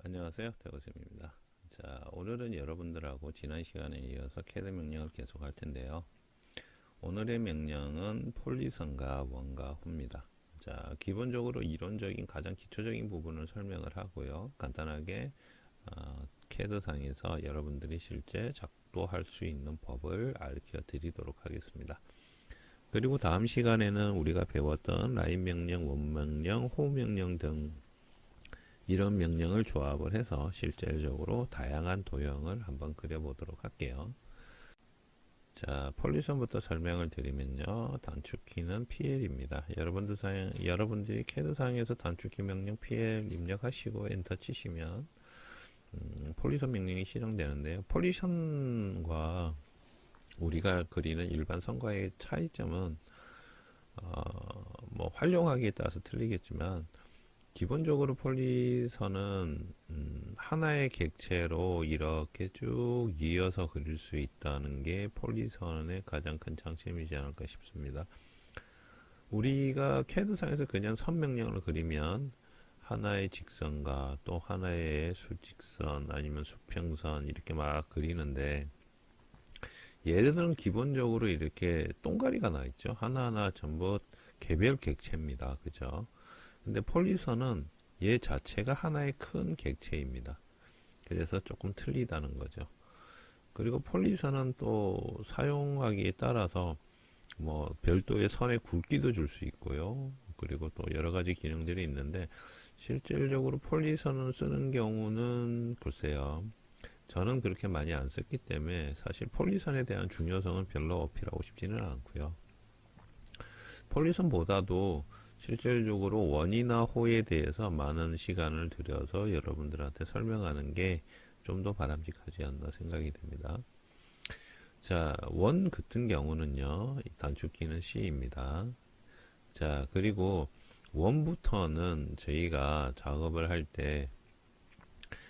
안녕하세요, 대거쌤입니다. 자, 오늘은 여러분들하고 지난 시간에 이어서 캐드 명령을 계속 할 텐데요. 오늘의 명령은 폴리선과 원과 호입니다. 자, 기본적으로 이론적인 가장 기초적인 부분을 설명을 하고요. 간단하게 캐드 상에서 여러분들이 실제 작동할 수 있는 법을 알려 드리도록 하겠습니다. 그리고 다음 시간에는 우리가 배웠던 라인 명령, 원 명령, 호 명령 등 이런 명령을 조합을 해서 실질적으로 다양한 도형을 한번 그려보도록 할게요. 자, 폴리션부터 설명을 드리면요. 단축키는 PL입니다. 여러분들이 캐드상에서 단축키 명령 PL 입력하시고 엔터 치시면 폴리션 명령이 실행되는데요. 폴리션과 우리가 그리는 일반 선과의 차이점은 뭐 활용하기에 따라서 틀리겠지만 기본적으로 폴리선은 하나의 객체로 이렇게 쭉 이어서 그릴 수 있다는 게 폴리선의 가장 큰 장점이지 않을까 싶습니다. 우리가 캐드상에서 그냥 선 명령을 그리면 하나의 직선과 또 하나의 수직선 아니면 수평선 이렇게 막 그리는데 얘들은 기본적으로 이렇게 동가리가 나 있죠. 하나하나 전부 개별 객체입니다. 그죠? 근데 폴리선은 얘 자체가 하나의 큰 객체입니다. 그래서 조금 틀리다는 거죠. 그리고 폴리선은 또 사용하기에 따라서 뭐 별도의 선의 굵기도 줄 수 있고요. 그리고 또 여러 가지 기능들이 있는데 실질적으로 폴리선을 쓰는 경우는 글쎄요. 저는 그렇게 많이 안 썼기 때문에 사실 폴리선에 대한 중요성은 별로 어필하고 싶지는 않고요. 폴리선보다도 실질적으로 원이나 호에 대해서 많은 시간을 들여서 여러분들한테 설명하는 게 좀 더 바람직하지 않나 생각이 됩니다. 자, 원 같은 경우는요, 이 단축키는 C입니다. 자, 그리고 원부터는 저희가 작업을 할 때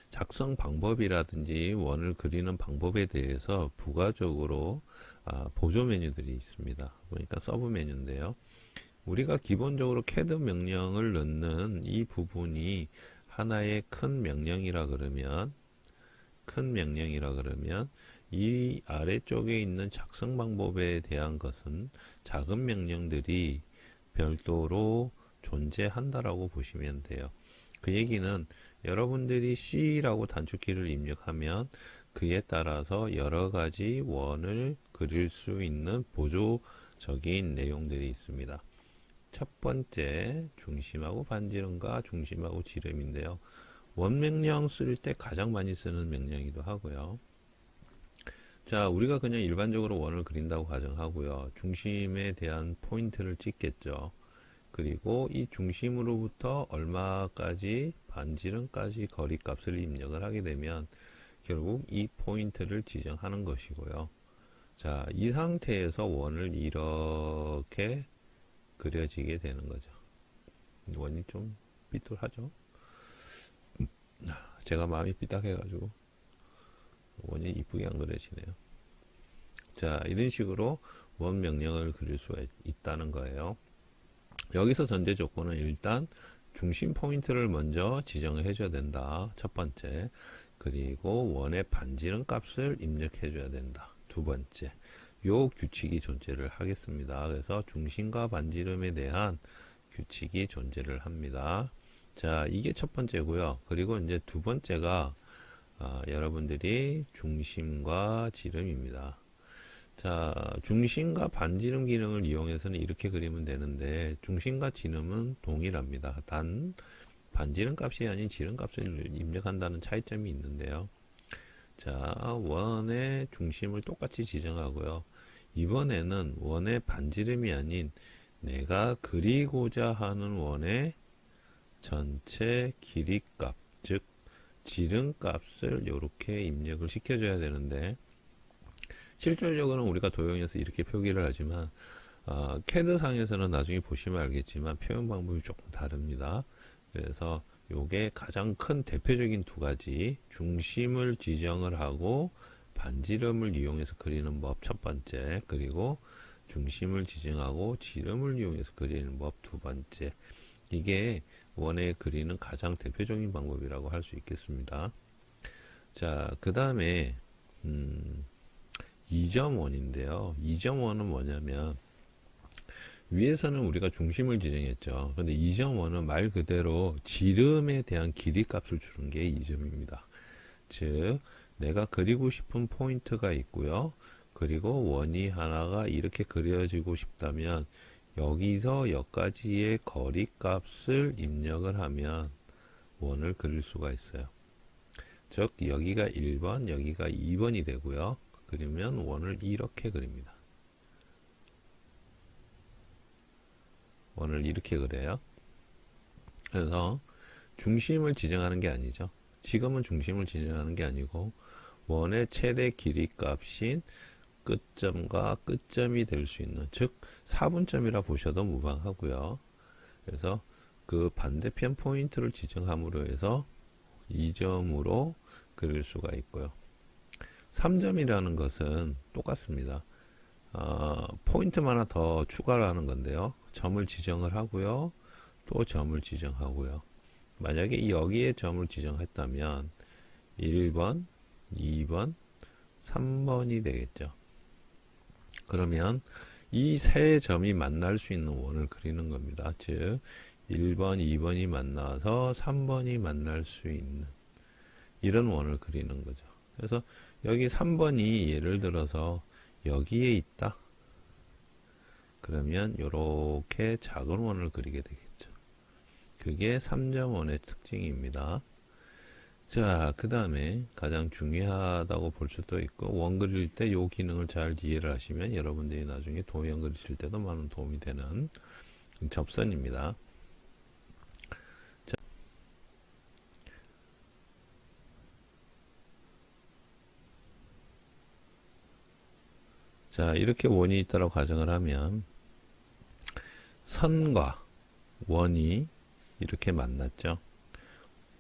작성 방법이라든지 원을 그리는 방법에 대해서 부가적으로 보조 메뉴들이 있습니다. 그러니까 서브 메뉴인데요. 우리가 기본적으로 캐드 명령을 넣는 이 부분이 하나의 큰 명령이라 그러면 이 아래쪽에 있는 작성 방법에 대한 것은 작은 명령들이 별도로 존재한다라고 보시면 돼요. 그 얘기는 여러분들이 C라고 단축키를 입력하면 그에 따라서 여러 가지 원을 그릴 수 있는 보조적인 내용들이 있습니다. 첫 번째 중심하고 반지름과 중심하고 지름인데요. 원 명령 쓸 때 가장 많이 쓰는 명령이기도 하고요. 자, 우리가 그냥 일반적으로 원을 그린다고 가정하고요. 중심에 대한 포인트를 찍겠죠. 그리고 이 중심으로부터 얼마까지 반지름까지 거리값을 입력을 하게 되면 결국 이 포인트를 지정하는 것이고요. 자, 이 상태에서 원을 이렇게 그려지게 되는 거죠. 원이 좀 삐뚤하죠. 제가 마음이 삐딱해가지고 원이 이쁘게 안 그려지네요. 자, 이런 식으로 원 명령을 그릴 수가 있다는 거예요. 여기서 전제 조건은 일단 중심 포인트를 먼저 지정을 해줘야 된다. 첫 번째. 그리고 원의 반지름 값을 입력해줘야 된다. 두 번째. 요 규칙이 존재를 하겠습니다. 그래서 중심과 반지름에 대한 규칙이 존재를 합니다. 자, 이게 첫 번째고요. 그리고 이제 두 번째가 여러분들이 중심과 지름입니다. 자, 중심과 반지름 기능을 이용해서는 이렇게 그리면 되는데 중심과 지름은 동일합니다. 단 반지름 값이 아닌 지름 값을 입력한다는 차이점이 있는데요. 자, 원의 중심을 똑같이 지정하고요. 이번에는 원의 반지름이 아닌 내가 그리고자 하는 원의 전체 길이값, 즉 지름값을 이렇게 입력을 시켜줘야 되는데 실질적으로는 우리가 도형에서 이렇게 표기를 하지만 캐드상에서는 나중에 보시면 알겠지만 표현 방법이 조금 다릅니다. 그래서 요게 가장 큰 대표적인 두 가지 중심을 지정을 하고 반지름을 이용해서 그리는 법 첫 번째, 그리고 중심을 지정하고 지름을 이용해서 그리는 법 두 번째. 이게 원에 그리는 가장 대표적인 방법이라고 할 수 있겠습니다. 자, 그 다음에 2.1인데요. 2.1은 뭐냐면 위에서는 우리가 중심을 지정했죠. 그런데 2.1은 말 그대로 지름에 대한 길이 값을 주는 게 2점입니다. 즉 내가 그리고 싶은 포인트가 있고요. 그리고 원이 하나가 이렇게 그려지고 싶다면 여기서 여기까지의 거리 값을 입력을 하면 원을 그릴 수가 있어요. 즉 여기가 1번, 여기가 2번이 되고요. 그러면 원을 이렇게 그립니다. 원을 이렇게 그려요. 그래서 중심을 지정하는 게 아니죠. 지금은 중심을 지정하는 게 아니고 원의 최대 길이 값인 끝점과 끝점이 될 수 있는, 즉 4분점이라 보셔도 무방하고요. 그래서 그 반대편 포인트를 지정함으로 해서 2점으로 그릴 수가 있고요. 3점이라는 것은 똑같습니다. 포인트만 하나 더 추가를 하는 건데요. 점을 지정을 하고요. 또 점을 지정하고요. 만약에 여기에 점을 지정했다면 1번, 2번, 3번이 되겠죠. 그러면 이 세 점이 만날 수 있는 원을 그리는 겁니다. 즉 1번, 2번이 만나서 3번이 만날 수 있는 이런 원을 그리는 거죠. 그래서 여기 3번이 예를 들어서 여기에 있다. 그러면 이렇게 작은 원을 그리게 되겠죠. 그게 3.1의 특징입니다. 자, 그 다음에 가장 중요하다고 볼 수도 있고 원 그릴 때 이 기능을 잘 이해를 하시면 여러분들이 나중에 도형 그리실 때도 많은 도움이 되는 접선입니다. 자, 이렇게 원이 있다고 가정을 하면 선과 원이 이렇게 만났죠.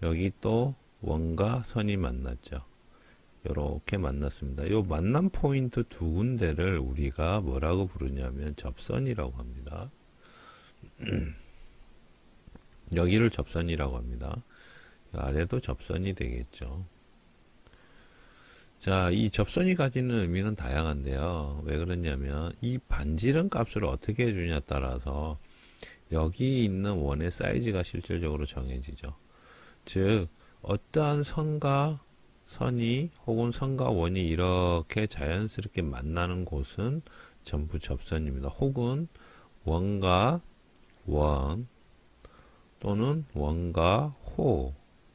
여기 또 원과 선이 만났죠. 이렇게 만났습니다. 이 만남 포인트 두 군데를 우리가 뭐라고 부르냐면 접선이라고 합니다. 여기를 접선이라고 합니다. 아래도 접선이 되겠죠. 자, 이 접선이 가지는 의미는 다양한데요. 왜 그러냐면 이 반지름 값을 어떻게 해주냐에 따라서 여기 있는 원의 사이즈가 실질적으로 정해지죠. 즉 어떠한 선과 선이 혹은 선과 원이 이렇게 자연스럽게 만나는 곳은 전부 접선입니다. 혹은 원과 원 또는 원과 호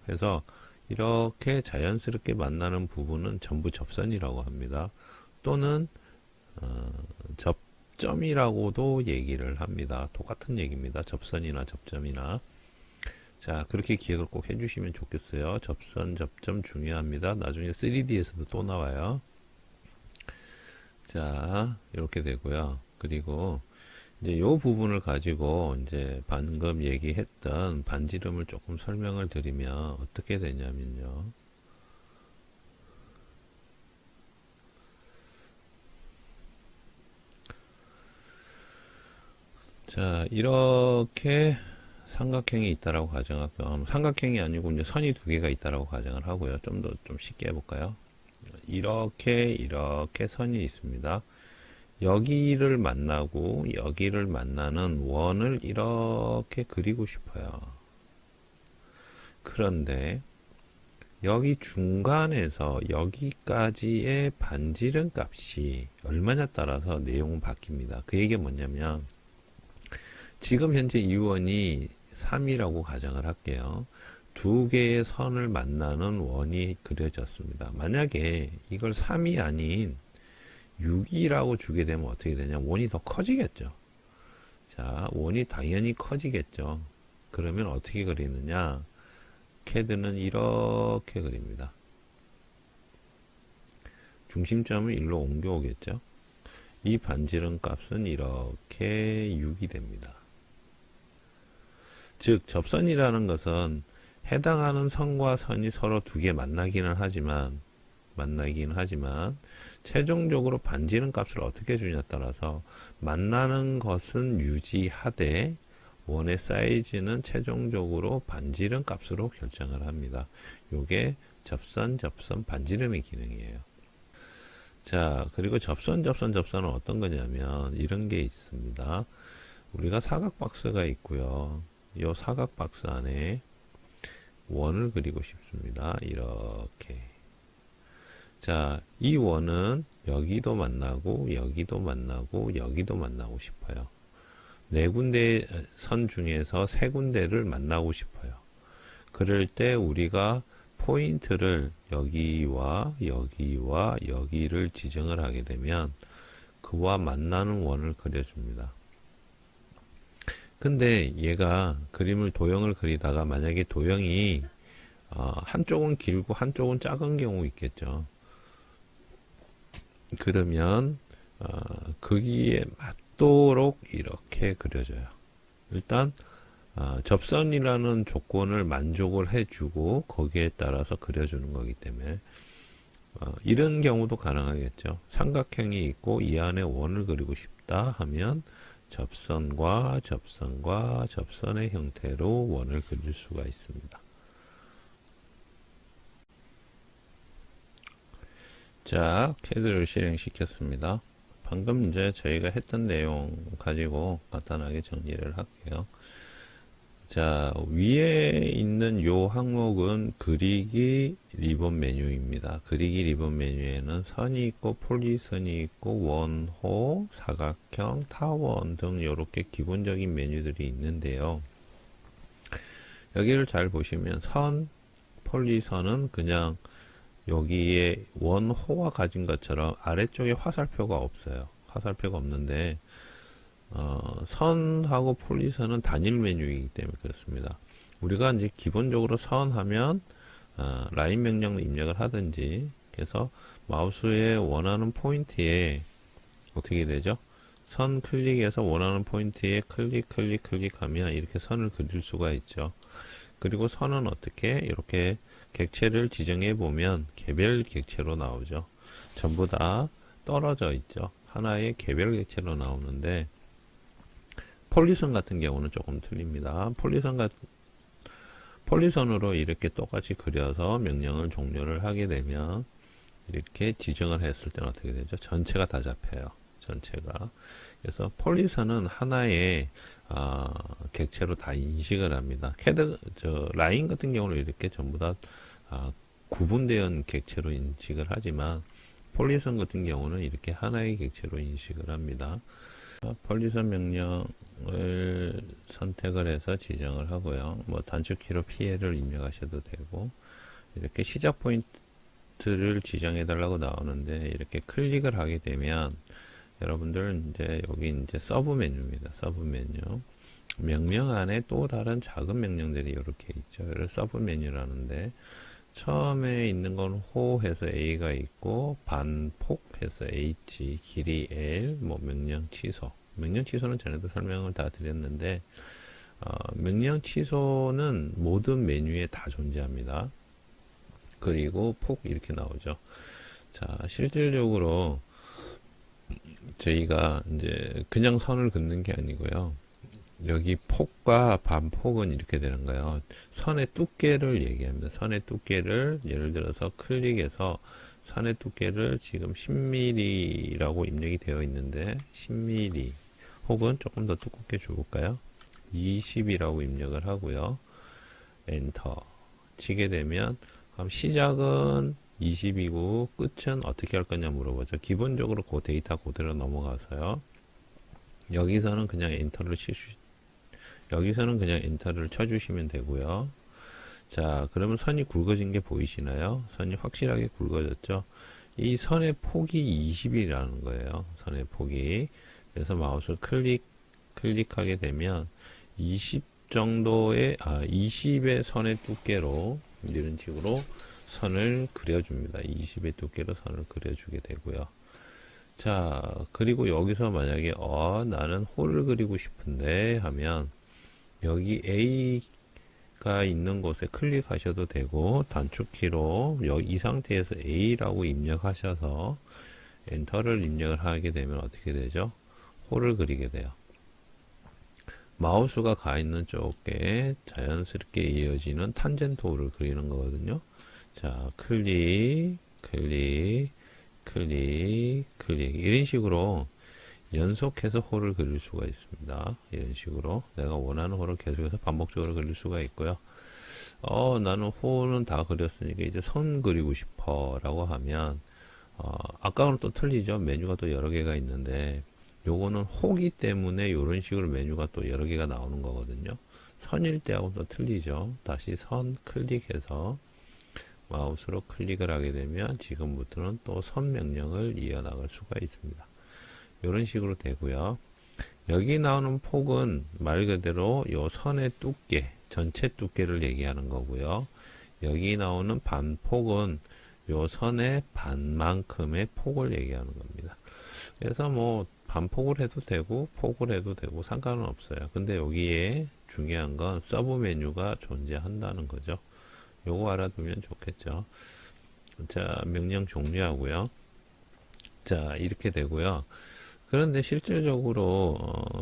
해서 이렇게 자연스럽게 만나는 부분은 전부 접선이라고 합니다. 또는 접점이라고도 얘기를 합니다. 똑같은 얘기입니다. 접선이나 접점이나. 자, 그렇게 기억을 꼭 해주시면 좋겠어요. 접선, 접점 중요합니다. 나중에 3D에서도 또 나와요. 자, 이렇게 되고요. 그리고 이제 요 부분을 가지고 이제 방금 얘기했던 반지름을 조금 설명을 드리면 어떻게 되냐면요. 자, 이렇게 삼각형이 있다라고 가정하고, 삼각형이 아니고 이제 선이 두 개가 있다라고 가정을 하고요. 좀 더 좀 쉽게 해볼까요? 이렇게 선이 있습니다. 여기를 만나고 여기를 만나는 원을 이렇게 그리고 싶어요. 그런데 여기 중간에서 여기까지의 반지름 값이 얼마냐에 따라서 내용은 바뀝니다. 그 얘기가 뭐냐면 지금 현재 이 원이 3이라고 가정을 할게요. 두 개의 선을 만나는 원이 그려졌습니다. 만약에 이걸 3이 아닌 6이라고 주게 되면 어떻게 되냐? 원이 더 커지겠죠. 자, 원이 당연히 커지겠죠. 그러면 어떻게 그리느냐? CAD는 이렇게 그립니다. 중심점을 일로 옮겨오겠죠. 이 반지름 값은 이렇게 6이 됩니다. 즉, 접선이라는 것은 해당하는 선과 선이 서로 두 개 만나기는 하지만 최종적으로 반지름 값을 어떻게 주냐에 따라서 만나는 것은 유지하되 원의 사이즈는 최종적으로 반지름 값으로 결정을 합니다. 요게 접선 반지름의 기능이에요. 자, 그리고 접선은 어떤 거냐면 이런 게 있습니다. 우리가 사각 박스가 있고요. 이 사각 박스 안에 원을 그리고 싶습니다. 이렇게. 자, 이 원은 여기도 만나고 여기도 만나고 여기도 만나고 싶어요. 네 군데 선 중에서 세 군데를 만나고 싶어요. 그럴 때 우리가 포인트를 여기와 여기와 여기를 지정을 하게 되면 그와 만나는 원을 그려줍니다. 근데 얘가 도형을 그리다가 만약에 도형이 한쪽은 길고 한쪽은 작은 경우 있겠죠. 그러면 거기에 맞도록 이렇게 그려져요. 일단 접선이라는 조건을 만족을 해주고 거기에 따라서 그려주는 거기 때문에 이런 경우도 가능하겠죠. 삼각형이 있고 이 안에 원을 그리고 싶다 하면 접선과 접선의 형태로 원을 그릴 수가 있습니다. 자, 캐드를 실행시켰습니다. 방금 이제 저희가 했던 내용 가지고 간단하게 정리를 할게요. 자, 위에 있는 요 항목은 그리기 리본 메뉴입니다. 그리기 리본 메뉴에는 선이 있고 폴리선이 있고 원호, 사각형, 타원 등 이렇게 기본적인 메뉴들이 있는데요. 여기를 잘 보시면 선, 폴리선은 그냥 여기에 원호가 가진 것처럼 아래쪽에 화살표가 없어요. 화살표가 없는데 선하고 폴리선은 단일 메뉴이기 때문에 그렇습니다. 우리가 이제 기본적으로 선하면 라인 명령을 입력을 하든지 그래서 마우스에 원하는 포인트에 어떻게 되죠? 선 클릭해서 원하는 포인트에 클릭하면 이렇게 선을 그릴 수가 있죠. 그리고 선은 어떻게 이렇게 객체를 지정해 보면 개별 객체로 나오죠. 전부 다 떨어져 있죠. 하나의 개별 객체로 나오는데 폴리선 같은 경우는 조금 틀립니다. 폴리선으로 이렇게 똑같이 그려서 명령을 종료를 하게 되면 이렇게 지정을 했을 때는 어떻게 되죠? 전체가 다 잡혀요. 전체가. 그래서 폴리선은 하나의 객체로 다 인식을 합니다. 라인 같은 경우는 이렇게 전부 다 구분되어 객체로 인식을 하지만 폴리선 같은 경우는 이렇게 하나의 객체로 인식을 합니다. 폴리선 명령을 선택을 해서 지정을 하고요. 뭐 단축키로 PL을 입력하셔도 되고 이렇게 시작 포인트를 지정해 달라고 나오는데 이렇게 클릭을 하게 되면 여러분들 이제 여기 이제 서브 메뉴입니다. 서브 메뉴. 명령 안에 또 다른 작은 명령들이 이렇게 있죠. 이를 서브 메뉴라는데 처음에 있는 건 호 해서 A가 있고 반폭 해서 H, 길이 L, 뭐 명령 취소. 명령 취소는 전에도 설명을 다 드렸는데 명령 취소는 모든 메뉴에 다 존재합니다. 그리고 폭 이렇게 나오죠. 자, 실질적으로 저희가 이제 그냥 선을 긋는 게 아니고요. 여기 폭과 반폭은 이렇게 되는 거예요. 선의 두께를 얘기합니다. 선의 두께를 예를 들어서 클릭해서 선의 두께를 지금 10mm라고 입력이 되어 있는데 10mm 혹은 조금 더 두껍게 줘볼까요? 20이라고 입력을 하고요. 엔터 치게 되면 시작은 20이고 끝은 어떻게 할 거냐 물어보죠. 기본적으로 그 데이터 그대로 넘어가서요. 여기서는 그냥 엔터를 쳐주시면 되고요. 자, 그러면 선이 굵어진 게 보이시나요? 선이 확실하게 굵어졌죠? 이 선의 폭이 20이라는 거예요. 선의 폭이. 그래서 마우스 클릭하게 되면 20 정도의 20의 선의 두께로 이런 식으로 선을 그려줍니다. 20의 두께로 선을 그려주게 되고요. 자, 그리고 여기서 만약에 나는 홀을 그리고 싶은데 하면 여기 A가 있는 곳에 클릭하셔도 되고 단축키로 이 상태에서 A라고 입력하셔서 엔터를 입력을 하게 되면 어떻게 되죠? 홀을 그리게 돼요. 마우스가 가 있는 쪽에 자연스럽게 이어지는 탄젠트 홀을 그리는 거거든요. 자, 클릭, 클릭, 클릭, 클릭. 이런 식으로 연속해서 홀을 그릴 수가 있습니다. 이런 식으로 내가 원하는 홀을 계속해서 반복적으로 그릴 수가 있고요. 나는 홀은 다 그렸으니까 이제 선 그리고 싶어 라고 하면 아까는 또 틀리죠. 메뉴가 또 여러 개가 있는데 요거는 호기 때문에 이런 식으로 메뉴가 또 여러 개가 나오는 거거든요. 선일 때하고 또 틀리죠. 다시 선 클릭해서 마우스로 클릭을 하게 되면 지금부터는 또 선 명령을 이어나갈 수가 있습니다. 이런 식으로 되고요. 여기 나오는 폭은 말 그대로 요 선의 두께, 전체 두께를 얘기하는 거고요. 여기 나오는 반폭은 요 선의 반만큼의 폭을 얘기하는 겁니다. 그래서 뭐 반폭을 해도 되고 폭을 해도 되고 상관은 없어요. 근데 여기에 중요한 건 서브 메뉴가 존재한다는 거죠. 요거 알아두면 좋겠죠. 자, 명령 종료하고요. 자, 이렇게 되고요. 그런데 실질적으로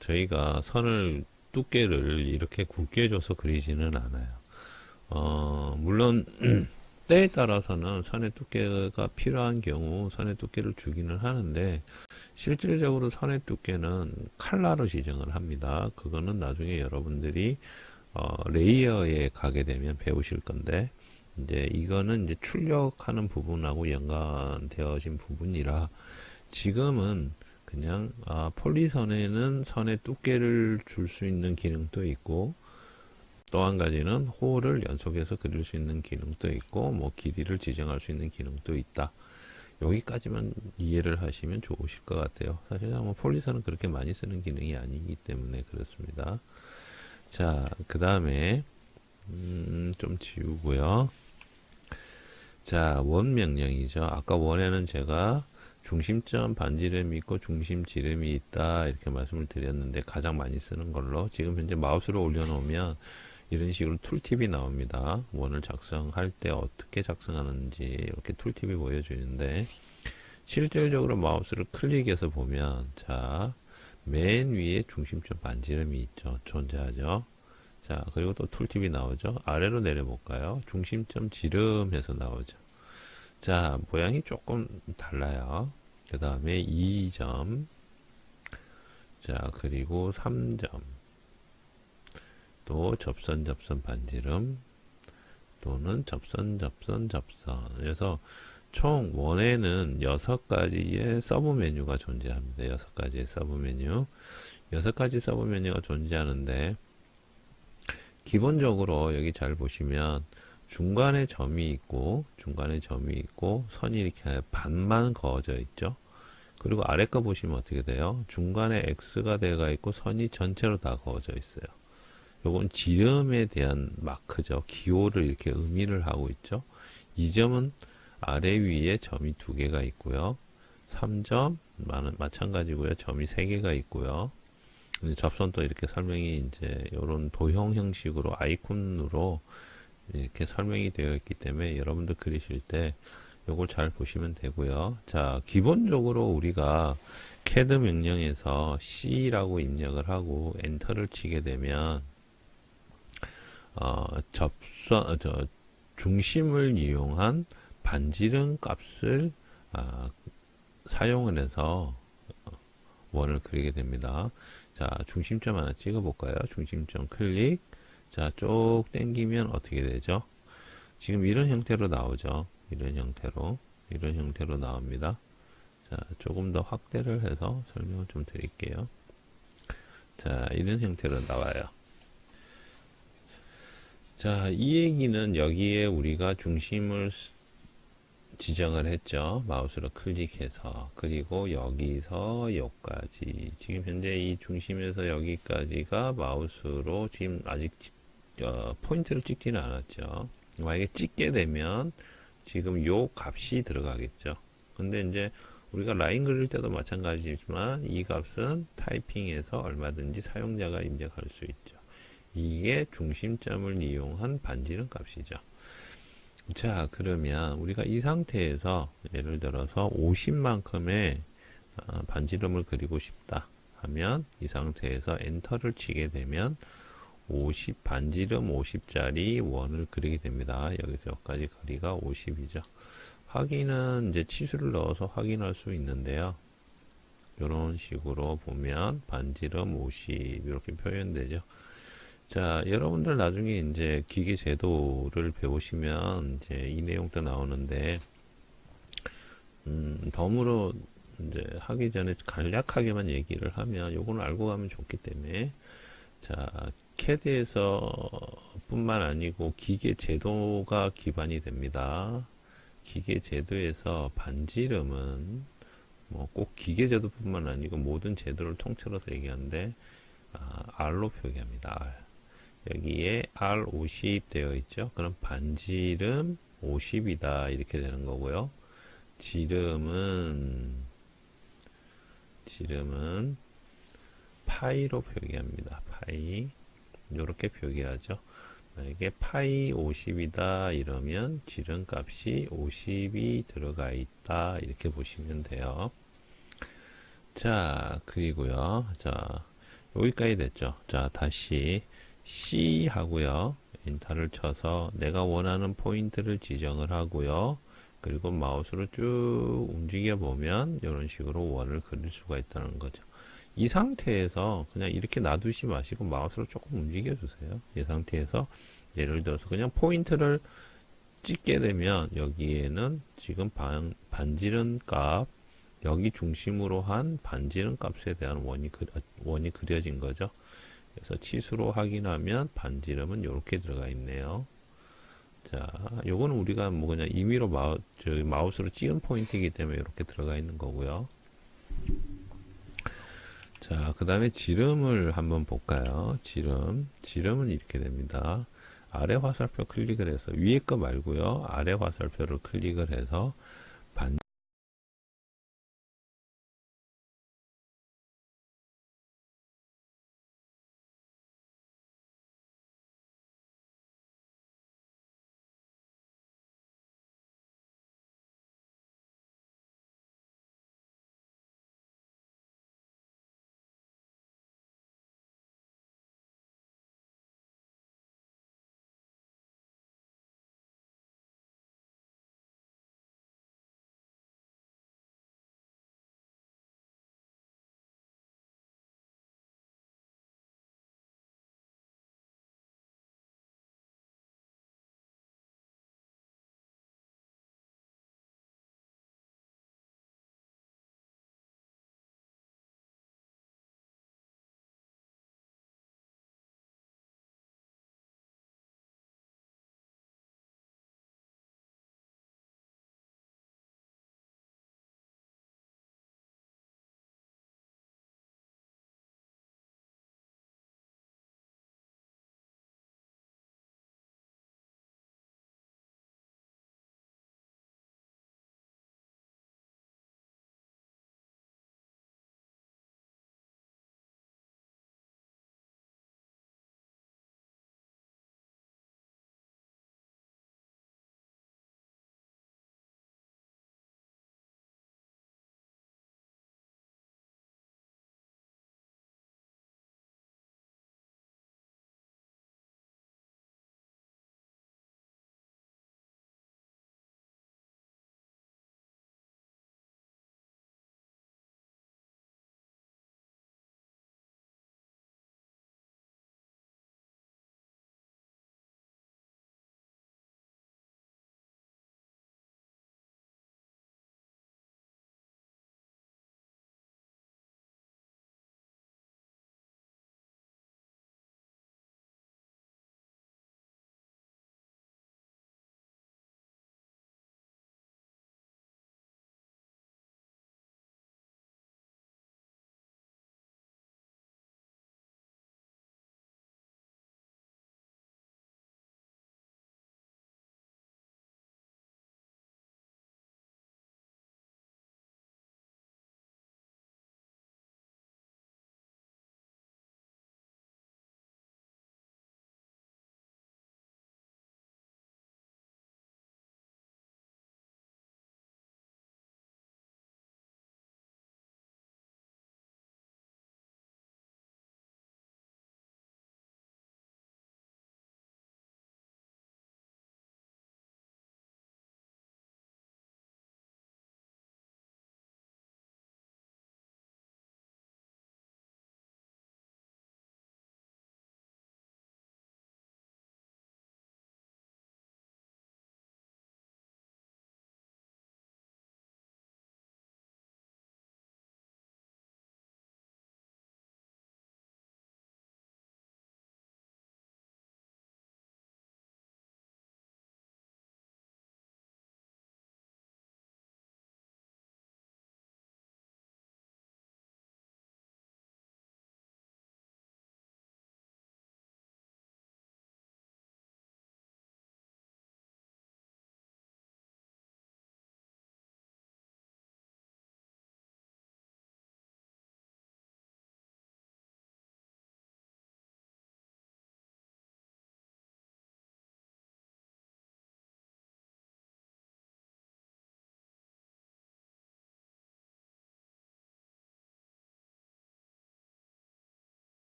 저희가 선을 두께를 이렇게 굵게 줘서 그리지는 않아요. 물론 때에 따라서는 선의 두께가 필요한 경우 선의 두께를 주기는 하는데 실질적으로 선의 두께는 칼라로 지정을 합니다. 그거는 나중에 여러분들이 레이어에 가게 되면 배우실 건데 이제 이거는 이제 출력하는 부분하고 연관되어진 부분이라 지금은 그냥 폴리선에는 선의 두께를 줄 수 있는 기능도 있고 또 한 가지는 홀을 연속해서 그릴 수 있는 기능도 있고 뭐 길이를 지정할 수 있는 기능도 있다. 여기까지만 이해를 하시면 좋으실 것 같아요. 사실 뭐 폴리선은 그렇게 많이 쓰는 기능이 아니기 때문에 그렇습니다. 자, 그 다음에 좀 지우고요. 자, 원 명령이죠. 아까 원에는 제가 중심점 반지름이 있고 중심 지름이 있다 이렇게 말씀을 드렸는데 가장 많이 쓰는 걸로 지금 현재 마우스로 올려놓으면 이런 식으로 툴팁이 나옵니다. 원을 작성할 때 어떻게 작성하는지 이렇게 툴팁이 보여주는데 실질적으로 마우스를 클릭해서 보면 자, 맨 위에 중심점 반지름이 있죠. 존재하죠. 자, 그리고 또 툴팁이 나오죠. 아래로 내려볼까요? 중심점 지름해서 나오죠. 자, 모양이 조금 달라요. 그 다음에 2점. 자, 그리고 3점. 또 접선 반지름. 또는 접선. 그래서 총 원에는 6가지의 서브 메뉴가 존재합니다. 6가지의 서브 메뉴. 6가지 서브 메뉴가 존재하는데 기본적으로 여기 잘 보시면 중간에 점이 있고 선이 이렇게 반만 그어져 있죠. 그리고 아래 거 보시면 어떻게 돼요? 중간에 X가 되어 있고 선이 전체로 다 그어져 있어요. 요건 지름에 대한 마크죠. 기호를 이렇게 의미를 하고 있죠. 이 점은 아래 위에 점이 2개가 있고요. 3점 마찬가지고요. 점이 3개가 있고요. 접선도 이렇게 설명이 이제 이런 도형 형식으로 아이콘으로 이렇게 설명이 되어 있기 때문에 여러분들 그리실 때 요걸 잘 보시면 되고요. 자, 기본적으로 우리가 CAD 명령에서 C라고 입력을 하고 엔터를 치게 되면 중심을 이용한 반지름 값을 사용을 해서 원을 그리게 됩니다. 자, 중심점 하나 찍어 볼까요? 중심점 클릭. 자, 쭉 당기면 어떻게 되죠? 지금 이런 형태로 나오죠. 이런 형태로 나옵니다. 자, 조금 더 확대를 해서 설명을 좀 드릴게요. 자, 이런 형태로 나와요. 자, 이 얘기는 여기에 우리가 중심을 지정을 했죠. 마우스로 클릭해서. 그리고 여기서 여기까지. 지금 현재 이 중심에서 여기까지가 마우스로 지금 아직 포인트를 찍지는 않았죠. 만약에 찍게 되면 지금 요 값이 들어가겠죠. 근데 이제 우리가 라인 그릴 때도 마찬가지지만 이 값은 타이핑에서 얼마든지 사용자가 입력할 수 있죠. 이게 중심점을 이용한 반지름 값이죠. 자, 그러면 우리가 이 상태에서 예를 들어서 50만큼의 반지름을 그리고 싶다 하면 이 상태에서 엔터를 치게 되면 50 반지름 50짜리 원을 그리게 됩니다. 여기서 여기까지 거리가 50이죠. 확인은 이제 치수를 넣어서 확인할 수 있는데요. 이런 식으로 보면 반지름 50 이렇게 표현되죠. 자, 여러분들 나중에 이제 기계 제도를 배우시면 이제 이 내용도 나오는데, 덤으로 이제 하기 전에 간략하게만 얘기를 하면 요거는 알고 가면 좋기 때문에, 자, CAD에서 뿐만 아니고 기계 제도가 기반이 됩니다. 기계 제도에서 반지름은 뭐 꼭 기계 제도뿐만 아니고 모든 제도를 통틀어서 얘기하는데, R로 표기합니다. R. 여기에 R50 되어 있죠. 그럼 반지름 50이다 이렇게 되는 거고요. 지름은 파이로 표기합니다. 파이 이렇게 표기하죠. 만약에 파이 50이다 이러면 지름값이 50이 들어가 있다 이렇게 보시면 돼요. 자, 그리고요. 자, 여기까지 됐죠. 자, 다시 C 하고요. 엔터를 쳐서 내가 원하는 포인트를 지정을 하고요. 그리고 마우스로 쭉 움직여 보면 이런 식으로 원을 그릴 수가 있다는 거죠. 이 상태에서 그냥 이렇게 놔두지 마시고 마우스로 조금 움직여 주세요. 이 상태에서 예를 들어서 그냥 포인트를 찍게 되면 여기에는 지금 반지름 값 여기 중심으로 한 반지름 값에 대한 원이 그려진 거죠. 그래서 치수로 확인하면 반지름은 이렇게 들어가 있네요. 자, 요거는 우리가 뭐 그냥 임의로 마우스로 찍은 포인트이기 때문에 이렇게 들어가 있는 거고요. 자, 그 다음에 지름을 한번 볼까요? 지름은 이렇게 됩니다. 아래 화살표 클릭을 해서 위에 거 말고요. 아래 화살표를 클릭을 해서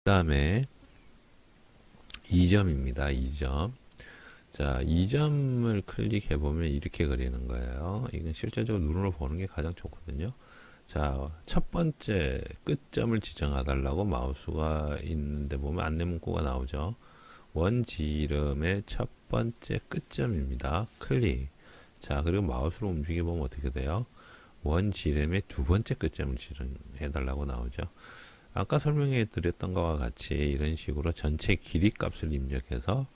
다음에 2점입니다. 2점. 자, 2점을 클릭해 보면 이렇게 그리는 거예요. 이건 실제적으로 눈으로 보는 게 가장 좋거든요. 자, 첫 번째 끝점을 지정해달라고 마우스가 있는데 보면 안내 문구가 나오죠. 원지름의 첫 번째 끝점입니다. 클릭. 자, 그리고 마우스로 움직여 보면 어떻게 돼요? 원지름의 두 번째 끝점을 지정해달라고 나오죠. 아까 설명해 드렸던 것과 같이 이런 식으로 전체 길이 값을 입력해서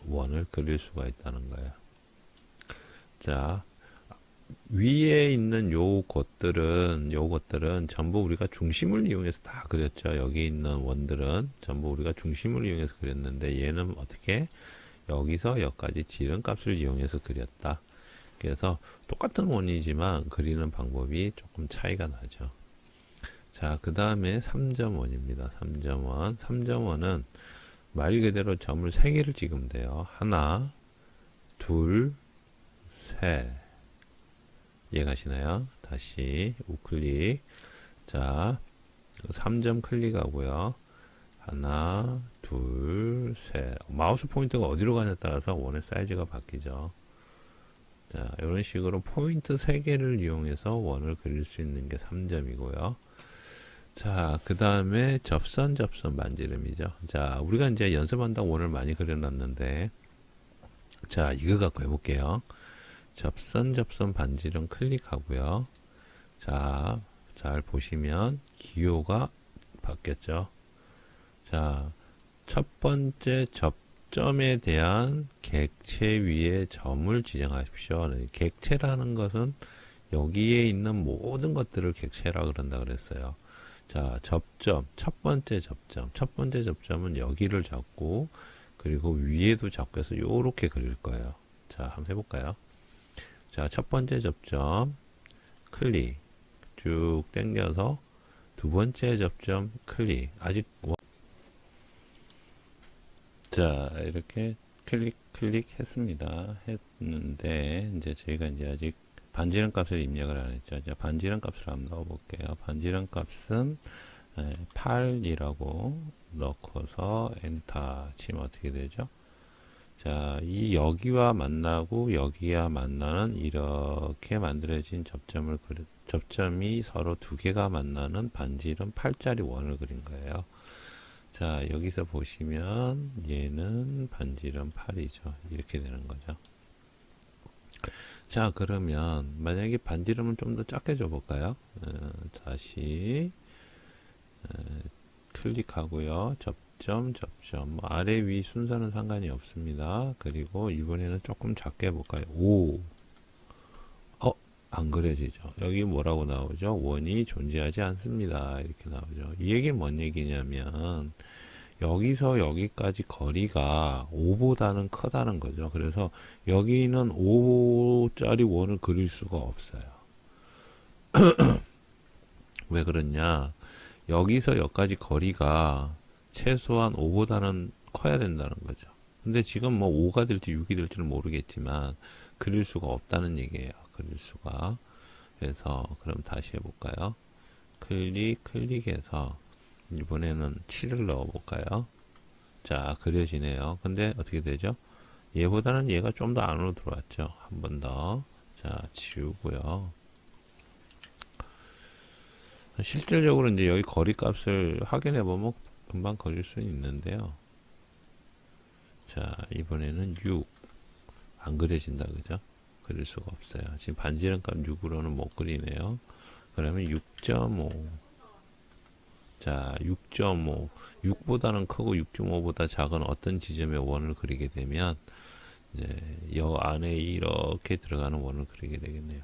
원을 그릴 수가 있다는 거예요. 자, 위에 있는 요것들은 전부 우리가 중심을 이용해서 다 그렸죠. 여기 있는 원들은 전부 우리가 중심을 이용해서 그렸는데 얘는 어떻게 여기서 여기까지 지름값을 이용해서 그렸다. 그래서 똑같은 원이지만 그리는 방법이 조금 차이가 나죠. 자, 그 다음에 3.1입니다. 3.1. 3.1은 말 그대로 점을 3개를 찍으면 돼요. 하나, 둘, 셋. 이해가시나요? 다시 우클릭. 자, 3점 클릭하고요. 하나, 둘, 셋. 마우스 포인트가 어디로 가냐에 따라서 원의 사이즈가 바뀌죠. 자, 이런 식으로 포인트 3개를 이용해서 원을 그릴 수 있는 게 3점이고요. 자, 그 다음에 접선 반지름이죠. 자, 우리가 이제 연습한다고 원을 많이 그려놨는데, 자, 이거 갖고 해볼게요. 접선 반지름 클릭하고요. 자, 잘 보시면 기호가 바뀌었죠. 자, 첫 번째 접점에 대한 객체 위에 점을 지정하십시오. 객체라는 것은 여기에 있는 모든 것들을 객체라 그런다 그랬어요. 자, 접점, 첫 번째 접점은 여기를 잡고 그리고 위에도 잡고 해서 요렇게 그릴 거예요. 자, 한번 해볼까요? 자, 첫 번째 접점 클릭 쭉 당겨서 두 번째 접점 클릭. 아직 자, 이렇게 클릭 했습니다. 했는데 이제 저희가 이제 아직 반지름 값을 입력을 안 했죠. 자, 반지름 값을 한번 넣어 볼게요. 반지름 값은 8이라고 넣고서 엔터 치면 어떻게 되죠? 자, 이 여기와 만나고 여기와 만나는 이렇게 만들어진 접점이 서로 두 개가 만나는 반지름 8짜리 원을 그린 거예요. 자, 여기서 보시면 얘는 반지름 8이죠. 이렇게 되는 거죠. 자, 그러면 만약에 반지름을 좀 더 작게 줘볼까요? 다시 클릭하고요. 접점 아래 위 순서는 상관이 없습니다. 그리고 이번에는 조금 작게 해볼까요? 안 그려지죠. 여기 뭐라고 나오죠? 원이 존재하지 않습니다. 이렇게 나오죠. 이 얘기는 뭔 얘기냐면 여기서 여기까지 거리가 5보다는 크다는 거죠. 그래서 여기는 5짜리 원을 그릴 수가 없어요. 왜 그러냐? 여기서 여기까지 거리가 최소한 5보다는 커야 된다는 거죠. 근데 지금 뭐 5가 될지 6이 될지는 모르겠지만 그릴 수가 없다는 얘기예요. 그릴 수가. 그래서 그럼 다시 해볼까요? 클릭해서 이번에는 7을 넣어볼까요? 자, 그려지네요. 근데 어떻게 되죠? 얘보다는 얘가 좀 더 안으로 들어왔죠. 한 번 더. 자, 지우고요. 실질적으로 이제 여기 거리 값을 확인해 보면 금방 그릴 수 있는데요. 자, 이번에는 6. 안 그려진다, 그죠? 그릴 수가 없어요. 지금 반지름 값 6으로는 못 그리네요. 그러면 6.5. 자, 6.5. 6보다는 크고 6.5보다 작은 어떤 지점의 원을 그리게 되면 이제 여 안에 이렇게 들어가는 원을 그리게 되겠네요.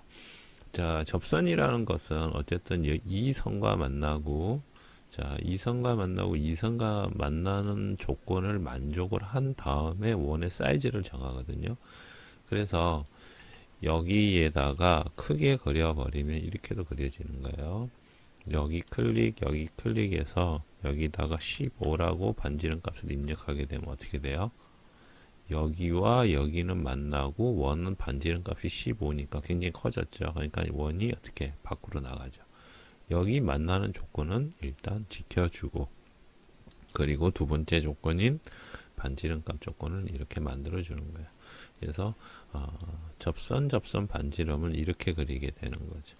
자, 접선이라는 것은 어쨌든 이 선과 만나고 자, 이 선과 만나는 조건을 만족을 한 다음에 원의 사이즈를 정하거든요. 그래서 여기에다가 크게 그려버리면 이렇게도 그려지는 거예요. 여기 클릭해서 여기다가 15라고 반지름 값을 입력하게 되면 어떻게 돼요? 여기와 여기는 만나고 원은 반지름 값이 15니까 굉장히 커졌죠. 그러니까 원이 어떻게 밖으로 나가죠. 여기 만나는 조건은 일단 지켜주고 그리고 두 번째 조건인 반지름값 조건을 이렇게 만들어 주는 거예요. 그래서 접선 반지름은 이렇게 그리게 되는 거죠.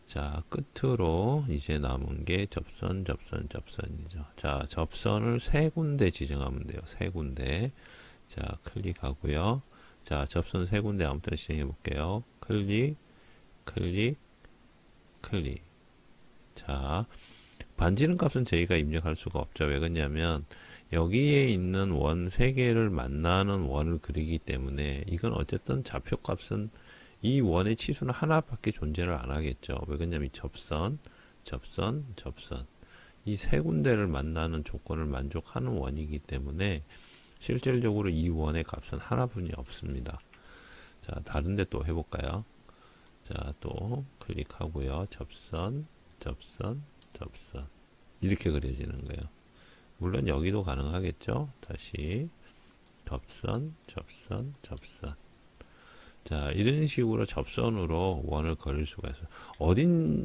자, 끝으로 이제 남은 게 접선이죠. 자, 접선을 세 군데 지정하면 돼요. 세 군데. 자, 클릭하고요. 자, 접선 세 군데 아무 때나 지정해 볼게요. 클릭. 자, 반지름 값은 저희가 입력할 수가 없죠. 왜 그러냐면 여기에 있는 원 세 개를 만나는 원을 그리기 때문에 이건 어쨌든 좌표 값은 이 원의 치수는 하나밖에 존재를 안 하겠죠. 왜 그러냐면 이 접선 이 세 군데를 만나는 조건을 만족하는 원이기 때문에 실질적으로 이 원의 값은 하나뿐이 없습니다. 자, 다른 데 또 해볼까요? 자, 또 클릭하고요. 접선 이렇게 그려지는 거예요. 물론 여기도 가능하겠죠. 다시 접선. 자, 이런 식으로 접선으로 원을 그릴 수가 있어요.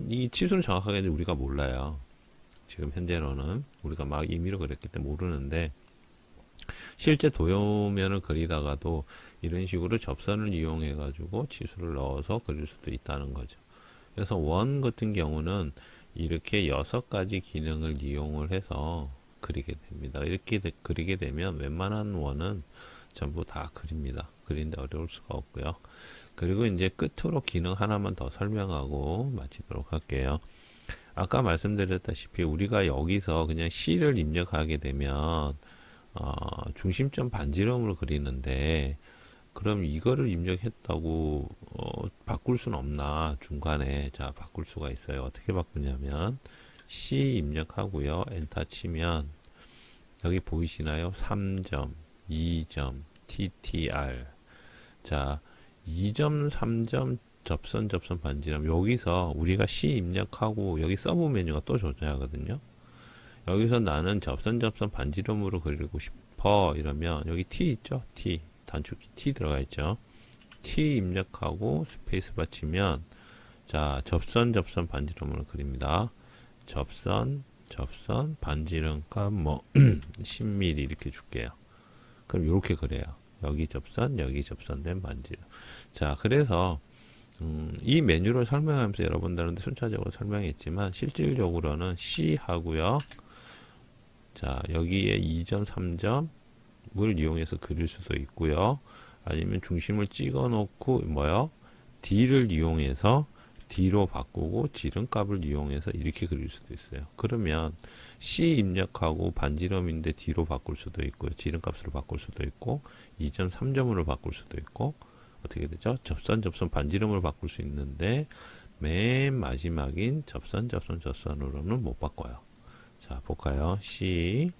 이 치수는 정확하게 우리가 몰라요. 지금 현재로는 우리가 막 임의로 그렸기 때문에 모르는데 실제 도요면을 그리다가도 이런 식으로 접선을 이용해 가지고 치수를 넣어서 그릴 수도 있다는 거죠. 그래서 원 같은 경우는 이렇게 6가지 기능을 이용을 해서 그리게 됩니다. 이렇게 그리게 되면 웬만한 원은 전부 다 그립니다. 그리는데 어려울 수가 없고요. 그리고 이제 끝으로 기능 하나만 더 설명하고 마치도록 할게요. 아까 말씀드렸다시피 우리가 여기서 그냥 C를 입력하게 되면 중심점 반지름으로 그리는데 그럼 이거를 입력했다고 바꿀 수는 없나 중간에. 자, 바꿀 수가 있어요. 어떻게 바꾸냐면 C 입력하고요. 엔터 치면 여기 보이시나요? 3점, 2점, TTR. 자, 2점, 3점 접선 반지름. 여기서 우리가 C 입력하고 여기 서브 메뉴가 또 존재하거든요. 여기서 나는 접선 반지름으로 그리고 싶어 이러면 여기 T 있죠? T. 단축키 T 들어가 있죠. T 입력하고 스페이스바 치면 자, 접선 반지름으로 그립니다. 접선 반지름 값 뭐 10mm 이렇게 줄게요. 그럼 이렇게 그래요. 여기 접선된 반지름. 자, 그래서 이 메뉴를 설명하면서 여러분들한테 순차적으로 설명했지만 실질적으로는 C 하고요. 자, 여기에 2점, 3점을 이용해서 그릴 수도 있고요. 아니면 중심을 찍어 놓고 D를 이용해서 D로 바꾸고 지름값을 이용해서 이렇게 그릴 수도 있어요. 그러면 C 입력하고 반지름인데 D로 바꿀 수도 있고요. 지름값으로 바꿀 수도 있고 2점, 3점으로 바꿀 수도 있고 어떻게 되죠? 접선 반지름으로 바꿀 수 있는데 맨 마지막인 접선으로는 못 바꿔요. 자, 볼까요? C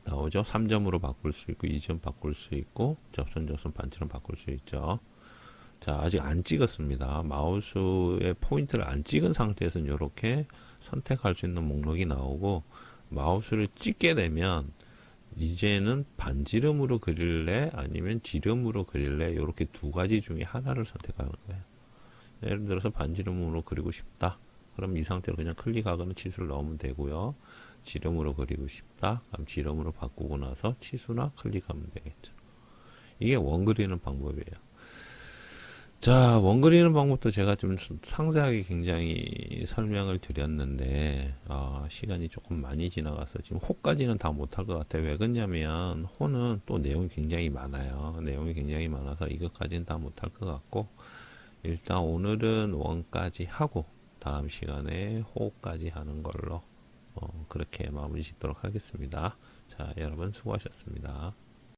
나오죠? 3점으로 바꿀 수 있고 2점 바꿀 수 있고 접선 반지름 바꿀 수 있죠. 자, 아직 안 찍었습니다. 마우스의 포인트를 안 찍은 상태에서는 이렇게 선택할 수 있는 목록이 나오고 마우스를 찍게 되면 이제는 반지름으로 그릴래 아니면 지름으로 그릴래 이렇게 두 가지 중에 하나를 선택하는 거예요. 예를 들어서 반지름으로 그리고 싶다. 그럼 이 상태로 그냥 클릭하거나 치수를 넣으면 되고요. 지름으로 그리고 싶다. 그럼 지름으로 바꾸고 나서 치수나 클릭하면 되겠죠. 이게 원 그리는 방법이에요. 자, 원 그리는 방법도 제가 좀 상세하게 굉장히 설명을 드렸는데 시간이 조금 많이 지나가서 지금 호까지는 다 못할 것 같아요. 왜 그러냐면 호는 또 내용이 굉장히 많아요. 내용이 굉장히 많아서 이것까지는 다 못할 것 같고 일단 오늘은 원까지 하고 다음 시간에 호까지 하는 걸로 그렇게 마무리 짓도록 하겠습니다. 자, 여러분 수고하셨습니다.